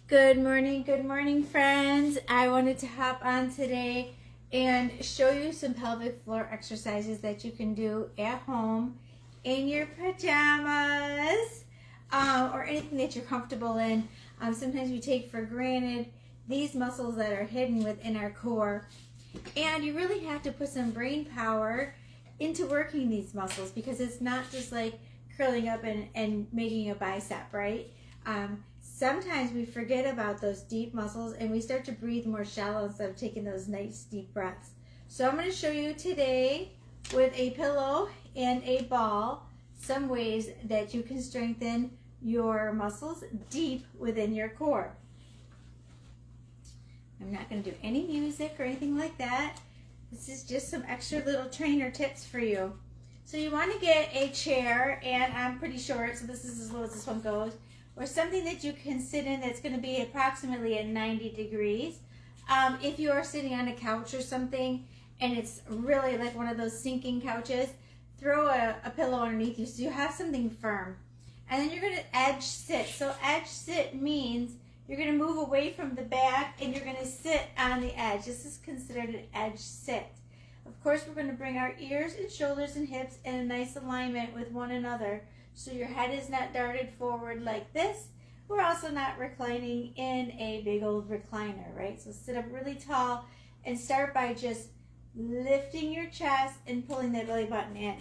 Good morning, friends. I wanted to hop on today and show you some pelvic floor exercises that you can do at home in your pajamas or anything that you're comfortable in. Sometimes we take for granted these muscles that are hidden within our core, and you really have to put some brain power into working these muscles because it's not just like curling up and making a bicep, right? Sometimes we forget about those deep muscles and we start to breathe more shallow instead of taking those nice deep breaths. So I'm going to show you today with a pillow and a ball some ways that you can strengthen your muscles deep within your core. I'm not going to do any music or anything like that. This is just some extra little trainer tips for you. So you want to get a chair, and I'm pretty short, so this is as low as this one goes, or something that you can sit in that's going to be approximately at 90 degrees. If you are sitting on a couch or something and it's really like one of those sinking couches, throw a pillow underneath you so you have something firm. And then you're going to edge sit. So edge sit means you're going to move away from the back and you're going to sit on the edge. This is considered an edge sit. Of course, we're going to bring our ears and shoulders and hips in a nice alignment with one another, so your head is not darted forward like this. We're also not reclining in a big old recliner, right? So sit up really tall and start by just lifting your chest and pulling that belly button in.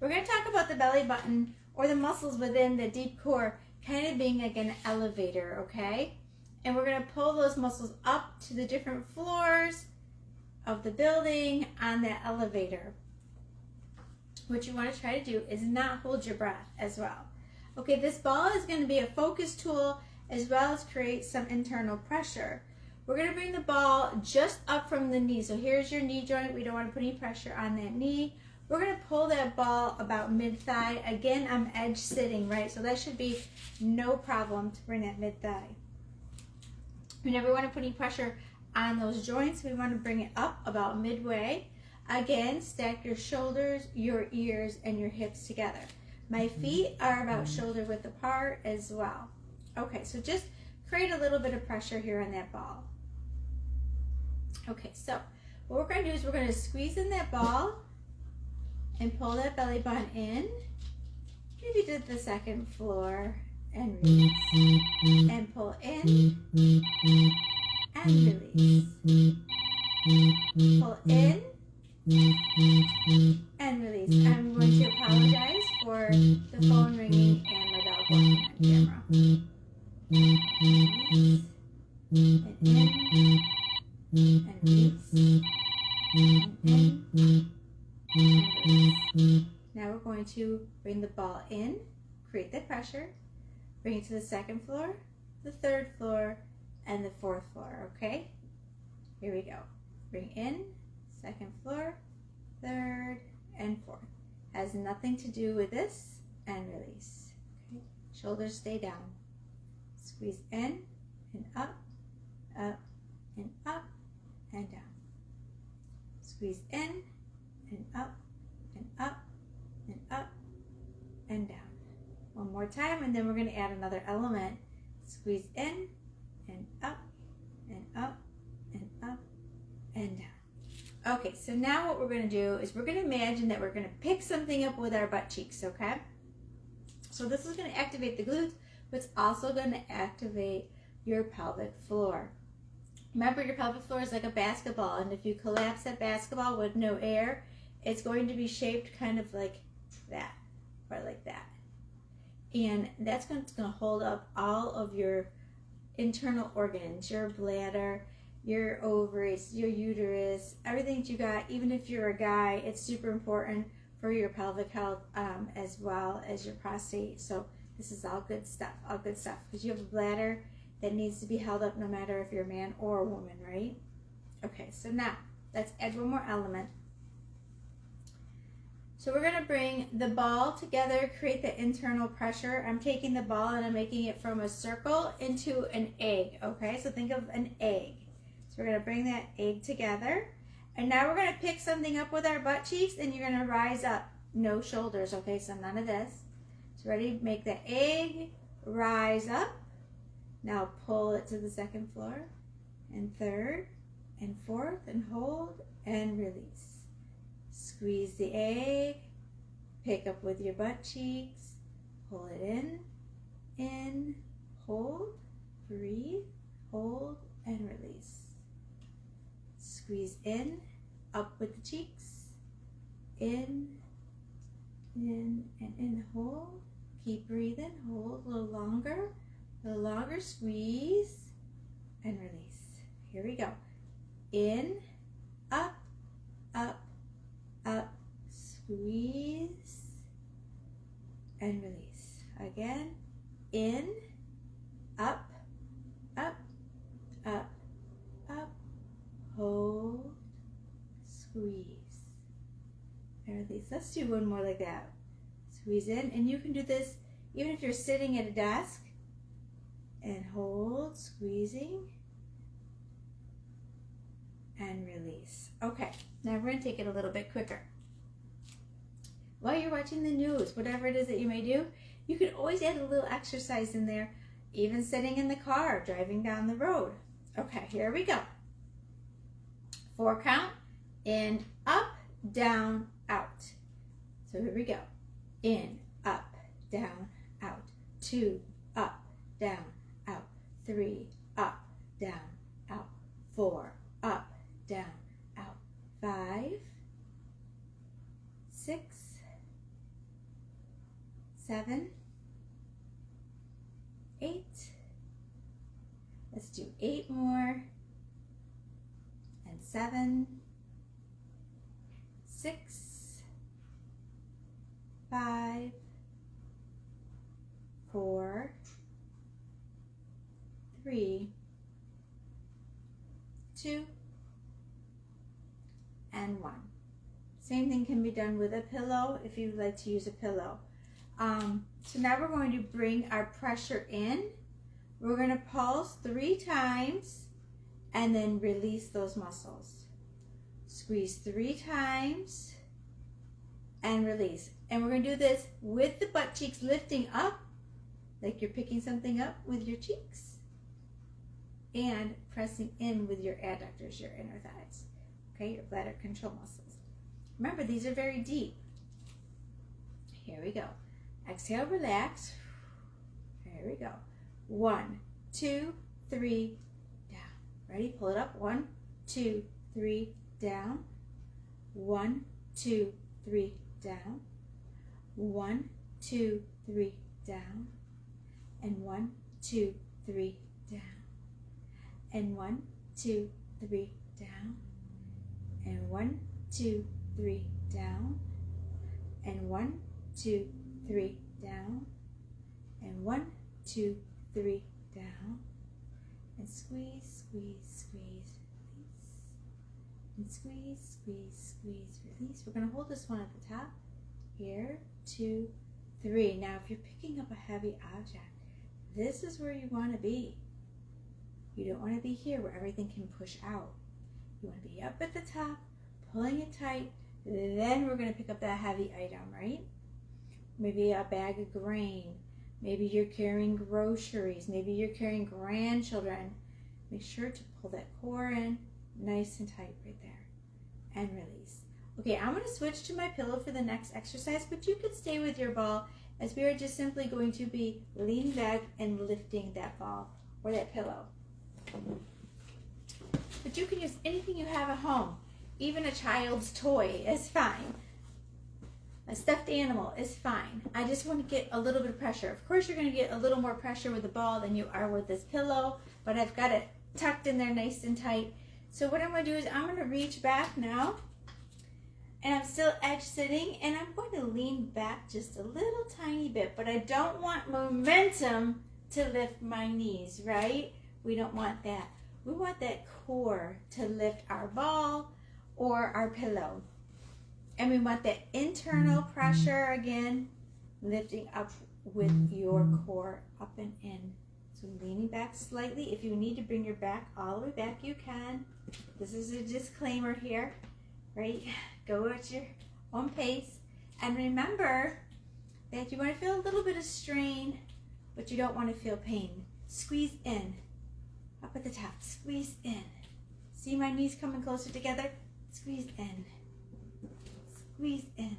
We're going to talk about the belly button or the muscles within the deep core kind of being like an elevator, okay? And we're going to pull those muscles up to the different floors of the building on that elevator. What you want to try to do is not hold your breath as well. Okay, this ball is going to be a focus tool as well as create some internal pressure. We're going to bring the ball just up from the knee. So here's your knee joint. We don't want to put any pressure on that knee. We're going to pull that ball about mid-thigh. Again, I'm edge sitting, right? So that should be no problem to bring that mid-thigh. We never want to put any pressure on those joints. We want to bring it up about midway. Again, stack your shoulders, your ears, and your hips together. My feet are about shoulder width apart as well. Okay, so just create a little bit of pressure here on that ball. Okay, so what we're going to do is we're going to squeeze in that ball and pull that belly button in. Maybe to the second floor and release. And pull in and release. Pull in and release. I'm going to apologize for the phone ringing and my dog walking on camera. Release. And in and release. And in and release. Now we're going to bring the ball in, create the pressure, bring it to the second floor, the third floor, and the fourth floor, okay? Here we go. Bring in, second floor, third, and fourth. Has nothing to do with this, and release. Okay. Shoulders stay down. Squeeze in and up, up, and up, and down. Squeeze in and up, and up, and up, and down. One more time, and then we're going to add another element. Squeeze in and up, and up, and up, and down. Okay, so now what we're going to do is we're going to imagine that we're going to pick something up with our butt cheeks, okay? So this is going to activate the glutes, but it's also going to activate your pelvic floor. Remember, your pelvic floor is like a basketball, and if you collapse that basketball with no air, it's going to be shaped kind of like that, or like that. And that's going to hold up all of your internal organs, your bladder, your ovaries, your uterus, everything that you got. Even if you're a guy, it's super important for your pelvic health as well as your prostate. So this is all good stuff, because you have a bladder that needs to be held up no matter if you're a man or a woman, right? Okay, so now let's add one more element. So we're going to bring the ball together, create the internal pressure. I'm taking the ball and I'm making it from a circle into an egg, okay? So think of an egg. So we're going to bring that egg together. And now we're going to pick something up with our butt cheeks and you're going to rise up. No shoulders, okay? So none of this. So ready? Make the egg rise up. Now pull it to the second floor, and third, and fourth, and hold, and release. Squeeze the egg, pick up with your butt cheeks, pull it in, hold, breathe, hold, and release. Squeeze in, up with the cheeks, in, and in, hold. Keep breathing, hold a little longer, squeeze, and release. Here we go. In, up, up, up, squeeze, and release. Again, in, up, up, up, up, hold, squeeze, and release. Let's do one more like that. Squeeze in, and you can do this even if you're sitting at a desk, and hold, squeezing, and release. Okay, now we're going to take it a little bit quicker. While you're watching the news, whatever it is that you may do, you can always add a little exercise in there, even sitting in the car, driving down the road. Okay, here we go. 4 count, in, up, down, out. So here we go. In, up, down, out. 2, up, down, out. 3, up, down, out. 4, up, down, out. 5, 6, 7, 8. Let's do 8 more. And 7, 6, 5, 4, 3, 2, and 1. Same thing can be done with a pillow if you'd like to use a pillow. So now we're going to bring our pressure in. We're going to pulse 3 times and then release those muscles. Squeeze 3 times and release. And we're going to do this with the butt cheeks lifting up, like you're picking something up with your cheeks, and pressing in with your adductors, your inner thighs, okay, your bladder control muscles. Remember, these are very deep. Here we go. Exhale, relax. Here we go. 1, 2, 3, down. Ready? Pull it up. 1, 2, 3, down. 1, 2, 3, down. 1, 2, 3, down. And 1, 2, 3, down. And 1, 2, 3, down. And 1, 2, 3, down. And 1, 2, 3, down. And 1, 2, 3, down. And squeeze, squeeze, squeeze, release. And squeeze, squeeze, squeeze, release. We're going to hold this one at the top. Here, 2, 3. Now, if you're picking up a heavy object, this is where you want to be. You don't want to be here where everything can push out. You want to be up at the top, pulling it tight. Then we're going to pick up that heavy item, right? Maybe a bag of grain. Maybe you're carrying groceries. Maybe you're carrying grandchildren. Make sure to pull that core in nice and tight right there. And release. Okay, I'm going to switch to my pillow for the next exercise, but you can stay with your ball as we are just simply going to be leaning back and lifting that ball or that pillow. But you can use anything you have at home. Even a child's toy is fine. A stuffed animal is fine. I just want to get a little bit of pressure. Of course, you're going to get a little more pressure with the ball than you are with this pillow, but I've got it tucked in there nice and tight. So what I'm going to do is I'm going to reach back now, and I'm still edge sitting, and I'm going to lean back just a little tiny bit, but I don't want momentum to lift my knees, right? We don't want that. We want that core to lift our ball or our pillow. And we want that internal pressure again, lifting up with your core up and in. So leaning back slightly. If you need to bring your back all the way back, you can. This is a disclaimer here, right? Go at your own pace. And remember that you want to feel a little bit of strain, but you don't want to feel pain. Squeeze in. Up at the top. Squeeze in. See my knees coming closer together? Squeeze in. Squeeze in.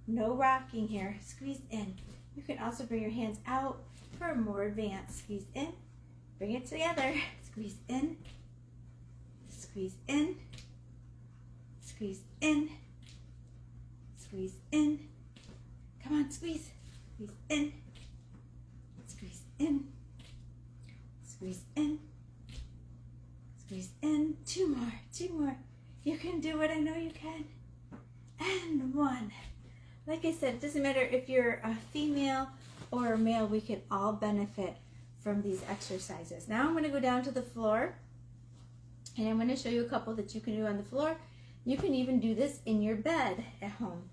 No rocking here. Squeeze in. You can also bring your hands out for a more advanced. Squeeze in. Bring it together. Squeeze in. Squeeze in. Squeeze in. Squeeze in. Come on, squeeze. Squeeze in. Squeeze in. Squeeze in. Squeeze in. Two more. Two more. You can do it. I know you can. And one. Like I said, it doesn't matter if you're a female or a male, we can all benefit from these exercises. Now I'm going to go down to the floor and I'm going to show you a couple that you can do on the floor. You can even do this in your bed at home.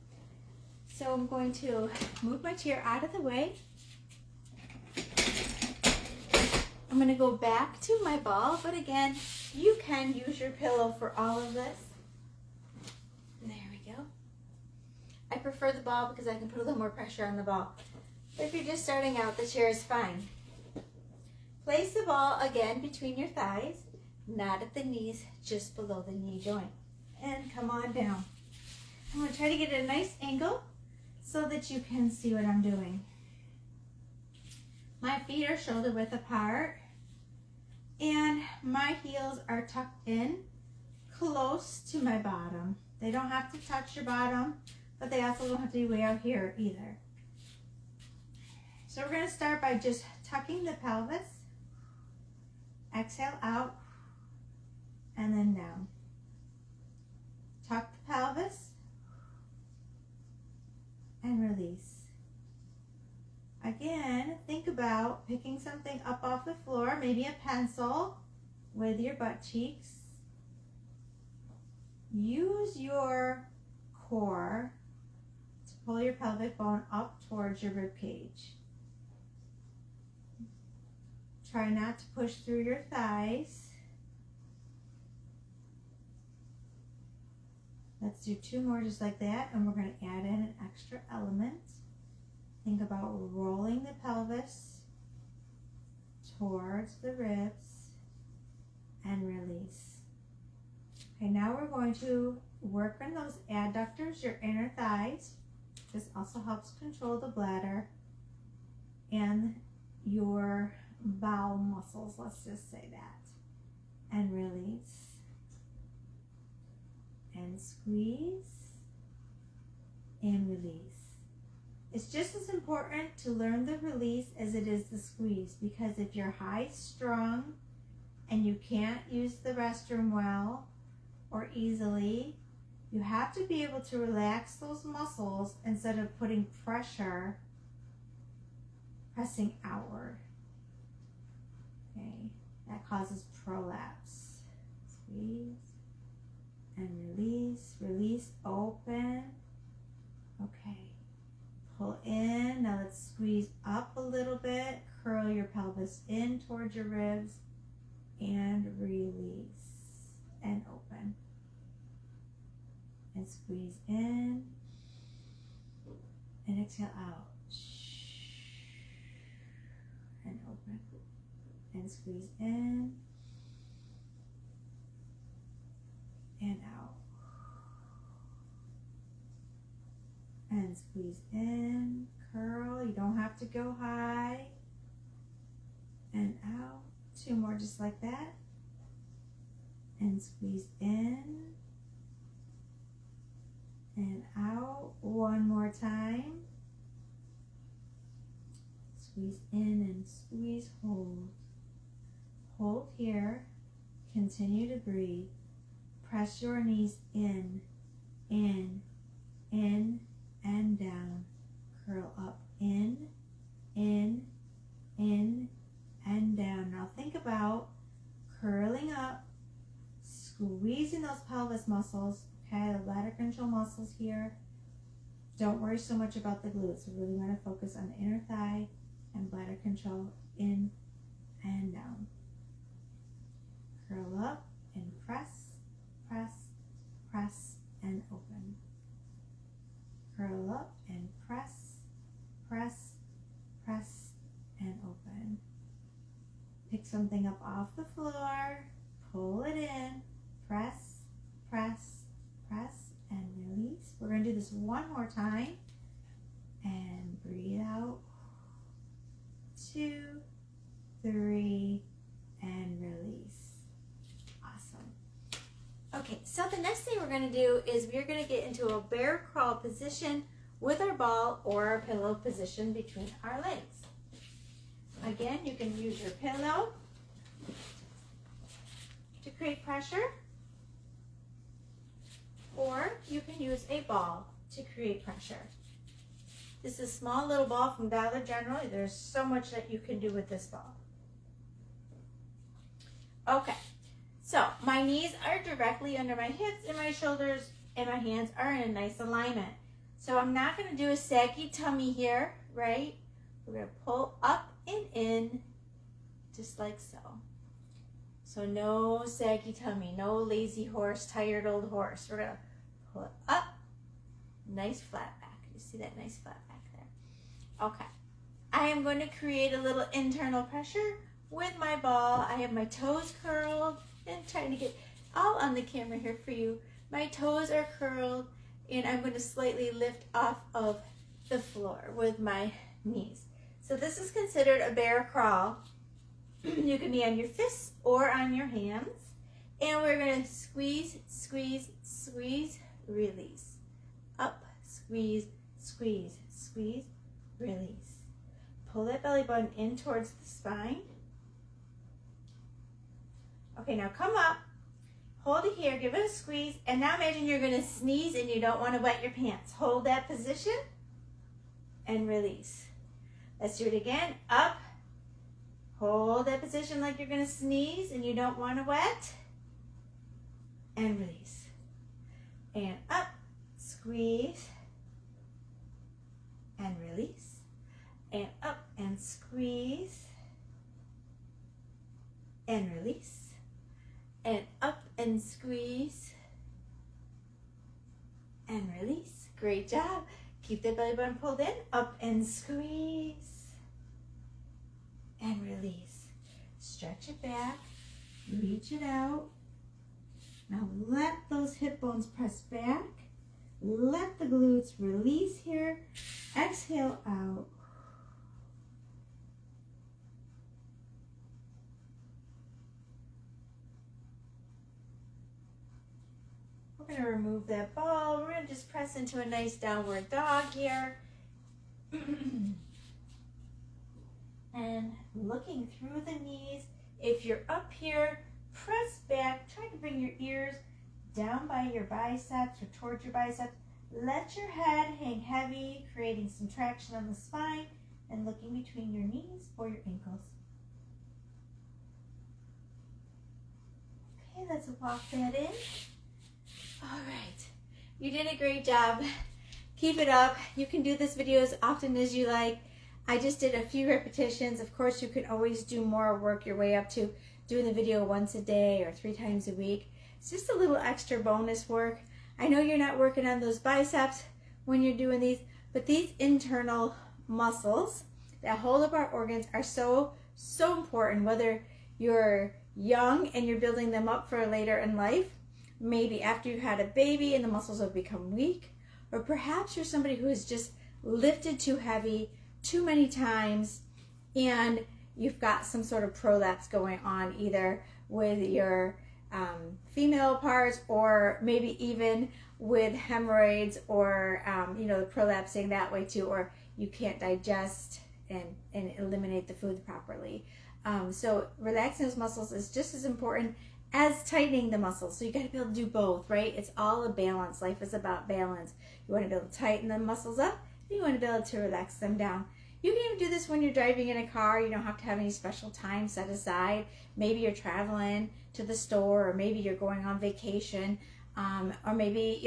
So I'm going to move my chair out of the way. I'm going to go back to my ball, but again, you can use your pillow for all of this. There we go. I prefer the ball because I can put a little more pressure on the ball. But if you're just starting out, the chair is fine. Place the ball again between your thighs, not at the knees, just below the knee joint. And come on down. I'm going to try to get a nice angle so that you can see what I'm doing. My feet are shoulder width apart and my heels are tucked in close to my bottom. They don't have to touch your bottom, but they also don't have to be way out here either. So we're going to start by just tucking the pelvis. Exhale out and then down. Tuck the pelvis and release. Again, think about picking something up off the floor, maybe a pencil with your butt cheeks. Use your core to pull your pelvic bone up towards your rib cage. Try not to push through your thighs. Let's do two more just like that, and we're going to add in an extra element. Think about rolling the pelvis towards the ribs and release. Okay, now we're going to work on those adductors, your inner thighs. This also helps control the bladder and your bowel muscles, let's just say that. And release. And squeeze and release. It's just as important to learn the release as it is the squeeze, because if you're high strung and you can't use the restroom well or easily, you have to be able to relax those muscles instead of putting pressure, pressing outward. Okay, that causes prolapse. Squeeze and release, release, open. Okay, pull in. Now let's squeeze up a little bit, curl your pelvis in towards your ribs, and release, and open. And squeeze in, and exhale out. And open, and squeeze in, and out. And squeeze in, curl. You don't have to go high. And out. Two more just like that. And squeeze in. And out. One more time. Squeeze in and squeeze, hold. Hold here. Continue to breathe. Press your knees in, and down. Curl up, in, and down. Now think about curling up, squeezing those pelvis muscles, okay, the bladder control muscles here. Don't worry so much about the glutes. We really want to focus on the inner thigh and bladder control, in and down. Curl up and press, press, press, and open. Curl up and press, press, press, and open. Pick something up off the floor, pull it in, press, press, press, and release. We're going to do this one more time. And breathe out. 2, 3, and release. Awesome. Okay, so the next thing we're going to do is we're going to get into a bear crawl position with our ball or our pillow position between our legs. Again, you can use your pillow to create pressure, or you can use a ball to create pressure. This is a small little ball from Dollar General. There's so much that you can do with this ball. Okay, so my knees are directly under my hips and my shoulders and my hands are in a nice alignment. So I'm not going to do a saggy tummy here, right? We're going to pull up and in, just like so. So no saggy tummy, no lazy horse, tired old horse. We're going to pull it up, nice flat back. You see that nice flat back there? Okay. I am going to create a little internal pressure with my ball. I have my toes curled and trying to get all on the camera here for you. My toes are curled and I'm going to slightly lift off of the floor with my knees. So this is considered a bear crawl. You can be on your fists or on your hands. And we're going to squeeze, squeeze, squeeze, release. Up, squeeze, squeeze, squeeze, release. Pull that belly button in towards the spine. Okay, now come up. Hold it here, give it a squeeze. And now imagine you're going to sneeze and you don't want to wet your pants. Hold that position and release. Let's do it again. Up. Hold that position like you're going to sneeze and you don't want to wet. And release. And up. Squeeze. And release. And up and squeeze. And release. And up and squeeze. And release. Great job. Keep the belly button pulled in. Up and squeeze. And release. Stretch it back. Reach it out. Now let those hip bones press back. Let the glutes release here. Exhale out. We're going to remove that ball. We're going to just press into a nice downward dog here. And looking through the knees. If you're up here, press back. Try to bring your ears down by your biceps or towards your biceps. Let your head hang heavy, creating some traction on the spine and looking between your knees or your ankles. Okay, let's walk that in. All right, you did a great job. Keep it up. You can do this video as often as you like. I just did a few repetitions. Of course, you can always do more, work your way up to doing the video once a day or 3 times a week. It's just a little extra bonus work. I know you're not working on those biceps when you're doing these, but these internal muscles that hold up our organs are so important, whether you're young and you're building them up for later in life, maybe after you had a baby and the muscles have become weak, or perhaps you're somebody who has just lifted too heavy too many times and you've got some sort of prolapse going on either with your female parts or maybe even with hemorrhoids or the prolapsing that way too, or you can't digest and eliminate the food properly. So relaxing those muscles is just as important as tightening the muscles. So you got to be able to do both, right? It's all a balance. Life is about balance. You want to be able to tighten the muscles up, and you want to be able to relax them down. You can even do this when you're driving in a car. You don't have to have any special time set aside. Maybe you're traveling to the store, or maybe you're going on vacation, or maybe,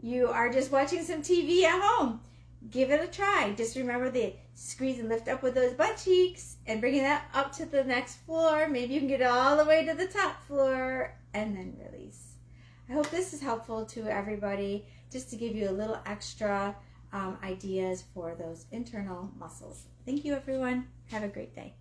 you are just watching some TV at home. Give it a try. Just remember to squeeze and lift up with those butt cheeks and bringing that up to the next floor. Maybe you can get all the way to the top floor and then release. I hope this is helpful to everybody, just to give you a little extra ideas for those internal muscles. Thank you, everyone. Have a great day.